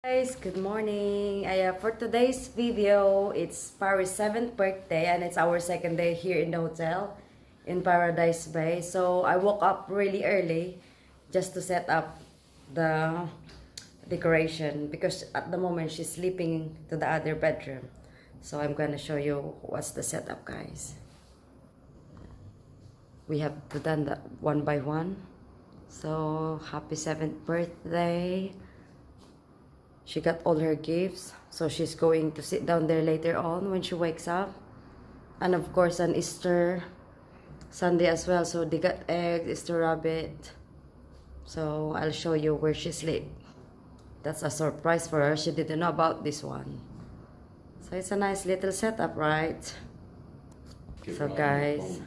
Guys, good morning. For today's video, it's Paris' 7th birthday and it's our second day here in the hotel in Paradise Bay. So I woke up really early just to set up the decoration because at the moment she's sleeping to the other bedroom. So I'm gonna show you what's the setup, guys. We have to done that one by one. So happy 7th birthday. She got all her gifts, so she's going to sit down there later on when she wakes up. And of course on Easter Sunday as well, so they got eggs, Easter rabbit. So I'll show you where she sleep. That's a surprise for her. She didn't know about this one. So it's a nice little setup, right? So guys,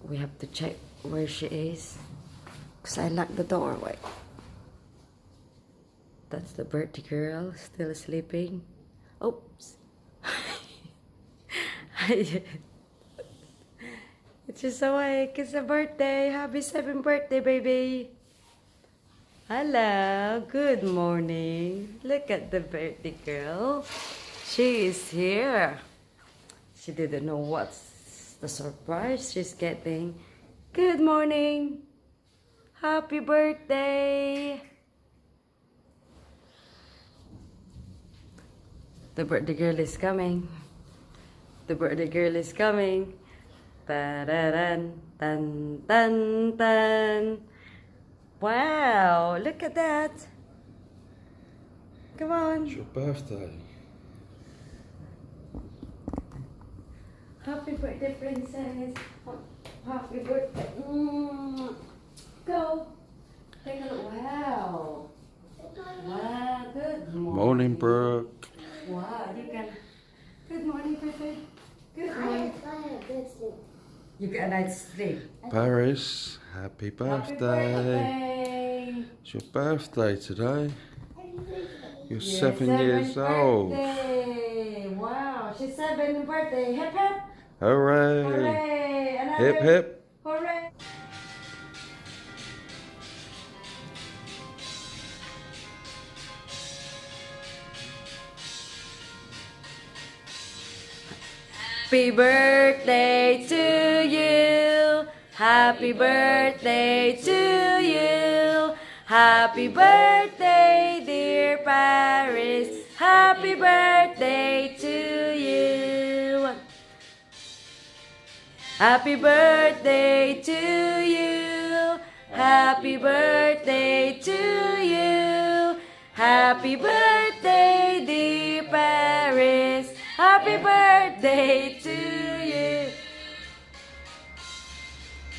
we have to check where she is because I locked the door. Wait. That's the birthday girl still sleeping. Oops. It's just awake. It's a birthday. Happy 7th birthday, baby. Hello. Good morning. Look at the birthday girl. She is here. She didn't know what's the surprise she's getting. Good morning. Happy birthday. The birthday girl is coming. The birthday girl is coming. Ta-da-dan, tan, tan, tan. Wow, look at that. Come on. It's your birthday. Happy birthday, princess. Happy birthday. Go. Take a look. Wow. Wow, good morning. Morning, Brooke. Wow, you can. Good morning, Pepe. Good morning. You get a night's sleep. Paris, happy birthday. Happy birthday. It's your birthday today. You're Yes, 7 years old. Birthday. Wow, she's 7th birthday. Hip hip. Hooray. Hooray. Another. Hip hip. Hooray. Happy birthday to you. Happy birthday to you. Happy birthday, dear Paris. Happy birthday to you. Happy birthday to you. Happy birthday to you. Happy birthday, dear Paris. Happy birthday to you.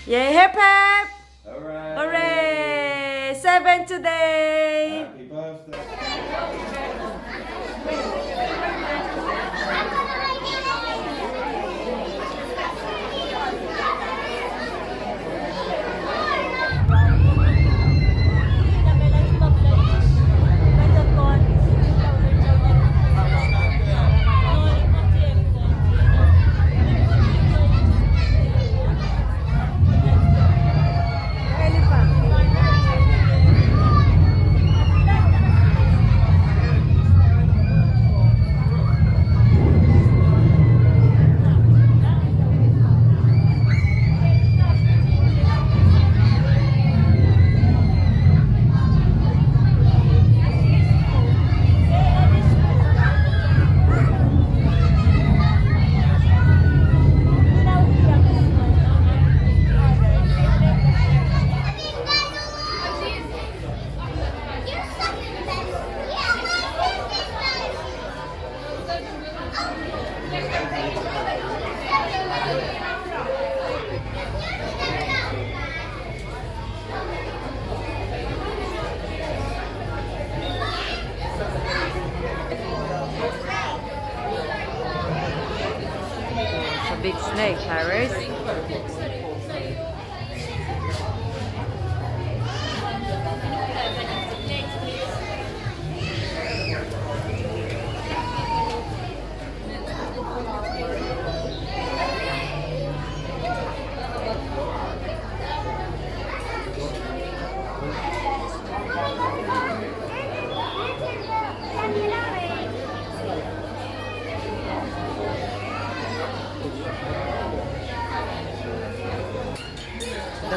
Yay, hip hip. Hooray. Hooray. 7 today. Happy birthday. Big snake, Paris.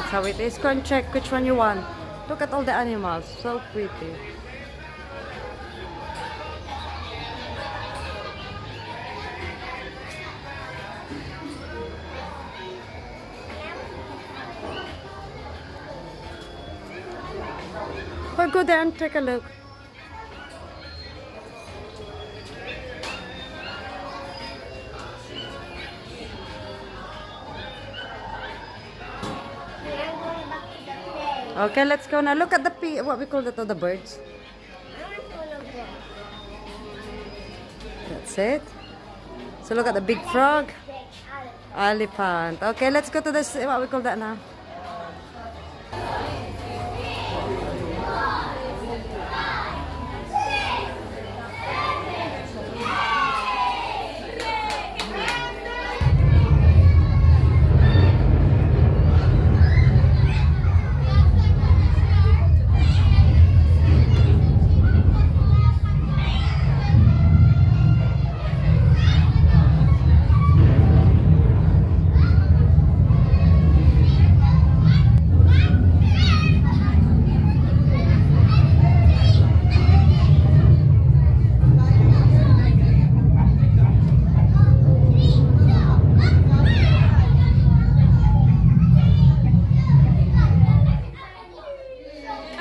That's how it is. Go and check which one you want. Look at all the animals. So pretty. Well, go there and take a look. Okay, let's go now. Look at the what we call that, the birds. That's it. So look at the big frog. Elephant. Okay, let's go to this, what we call that now.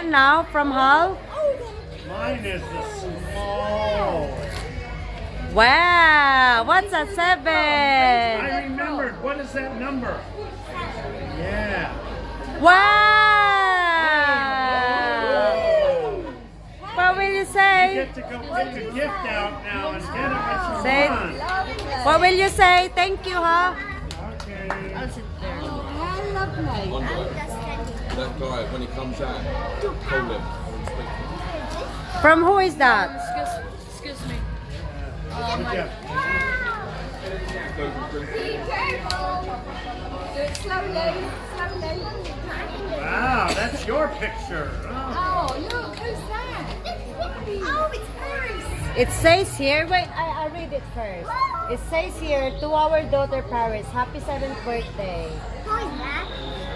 Now from Hull. Mine is the small. Wow, what's a 7? I remembered. What is that number? Yeah. Wow! What will you You say? get to go pick a gift out now and get it what you Say, want. what will you say? Thank you, huh? Okay. That guy, when he comes out, call him. From who is that? Excuse me. Good job. Do it slowly, slowly. Wow, that's your picture. Oh. Oh, look, who's that? Oh, it's Paris. It says here, wait, I read it first. It says here, to our daughter Paris, happy 7th birthday.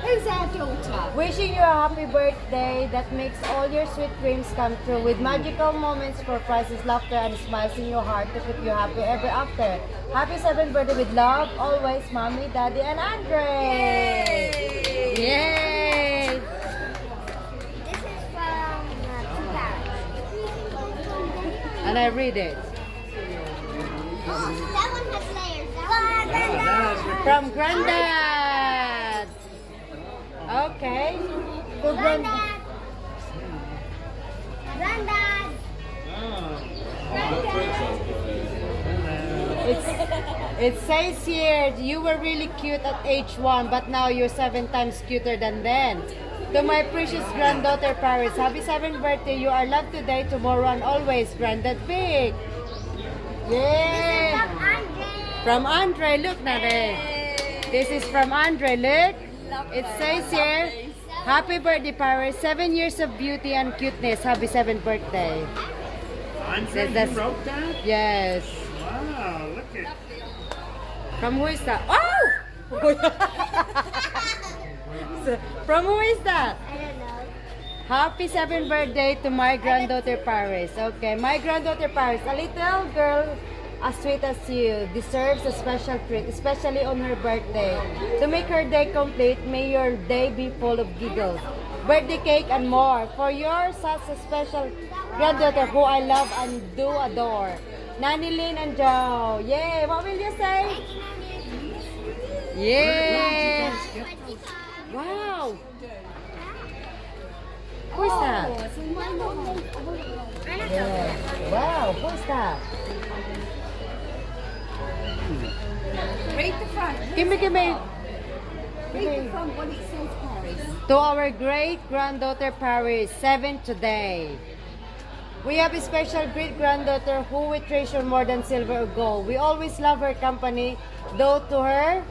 Who's our daughter? Wishing you a happy birthday that makes all your sweet dreams come true with magical moments for prizes, laughter, and smiles in your heart to keep you happy ever after. Happy 7th birthday with love, always, Mommy, Daddy, and Andre! Yay! This is from Paris. And I read it. That one has layers. That is your From Granddad! Okay. To Granddad. Granddad. It says here, you were really cute at age 1, but now you're 7 times cuter than then. To my precious granddaughter Paris, happy 7th birthday. You are loved today, tomorrow, and always. Granddad Big. Yay! From Andre, look na there. This is from Andre, look. It says here, happy birthday Paris, 7 years of beauty and cuteness. Happy 7th birthday. Andre, you That's- wrote that? Yes. Wow, look at. From who is that? Oh! From who is that? I don't know. Happy 7th birthday to my granddaughter Paris. Okay, my granddaughter Paris, a little girl as sweet as you, deserves a special treat, especially on her birthday. To make her day complete, may your day be full of giggles, birthday cake, and more. For your such a special granddaughter who I love and do adore. Nanny Lynn and Joe. Yay! What will you say? Yay! Wow! Who's that? Yeah. Wow, who's that? Read the front. Give me. Read the front what it says, Paris. To our great granddaughter Paris, 7 today. We have a special great granddaughter who we treasure more than silver or gold. We always love her company, though to her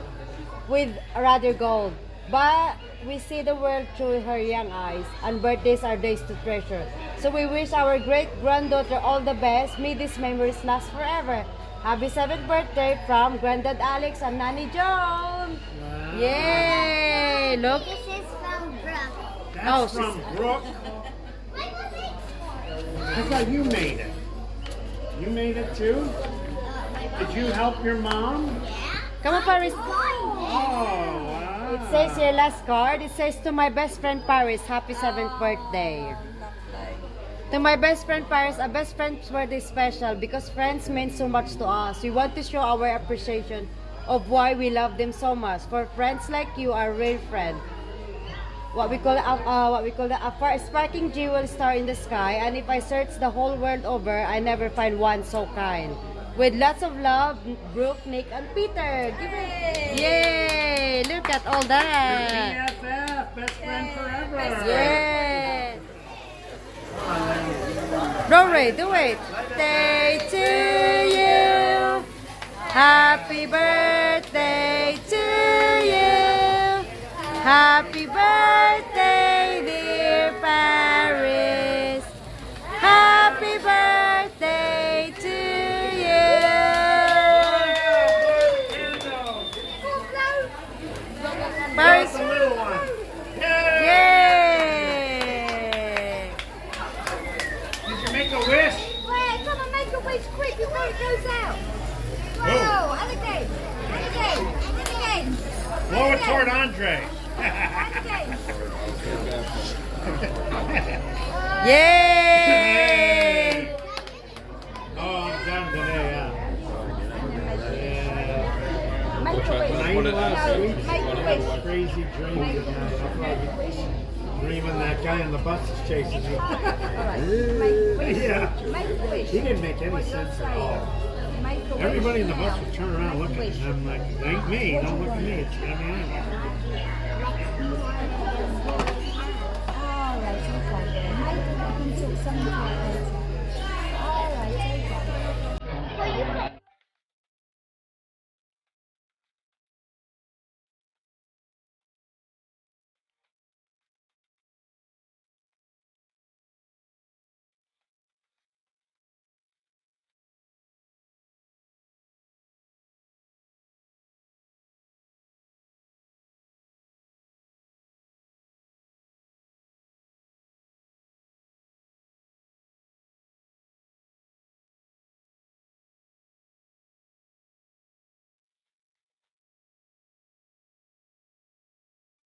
with rather gold. But we see the world through her young eyes, and birthdays are days to treasure. So we wish our great granddaughter all the best. May these memories last forever. Happy 7th birthday from Granddad Alex and Nanny Joan. Wow. Yay! Look. This is from That's she's- from Brooke. I thought you made it. You made it too? Did you help your mom? Come on, Paris. Oh, wow. It says here, last card. It says, to my best friend Paris, happy 7th birthday. To my best friend Paris, a best friend's birthday is special because friends mean so much to us. We want to show our appreciation of why we love them so much. For friends like you are a real friend. What we call a sparking jewel star in the sky. And if I search the whole world over, I never find one so kind. With lots of love, Brooke, Nick, and Peter. Give it. Yay! Look at all that. BFF, best friend forever. Yes. Rory, do it. Birthday to you. Happy birthday to you. Happy birthday, dear Paris. Happy birthday to you. Paris. The little one. Yay! Yay! Did you make a wish? Wait, come on, make a wish quick before it goes out. Whoa, and again, and again, and again. Blow it toward Andre. And again. Yay! Oh, I'm done today, yeah. Make a wish. Nine last week. Make a wish. Crazy dreams of mine. I'm probably dreaming that guy on the bus is chasing me. Yeah. Make a wish. He didn't make any sense at all. Make a wish. Everybody in the bus would turn around looking, and I'm like, it ain't me, don't look at me, it's gonna be me. Alright, okay. Make it up until sometime later. Alright, okay. Well, you put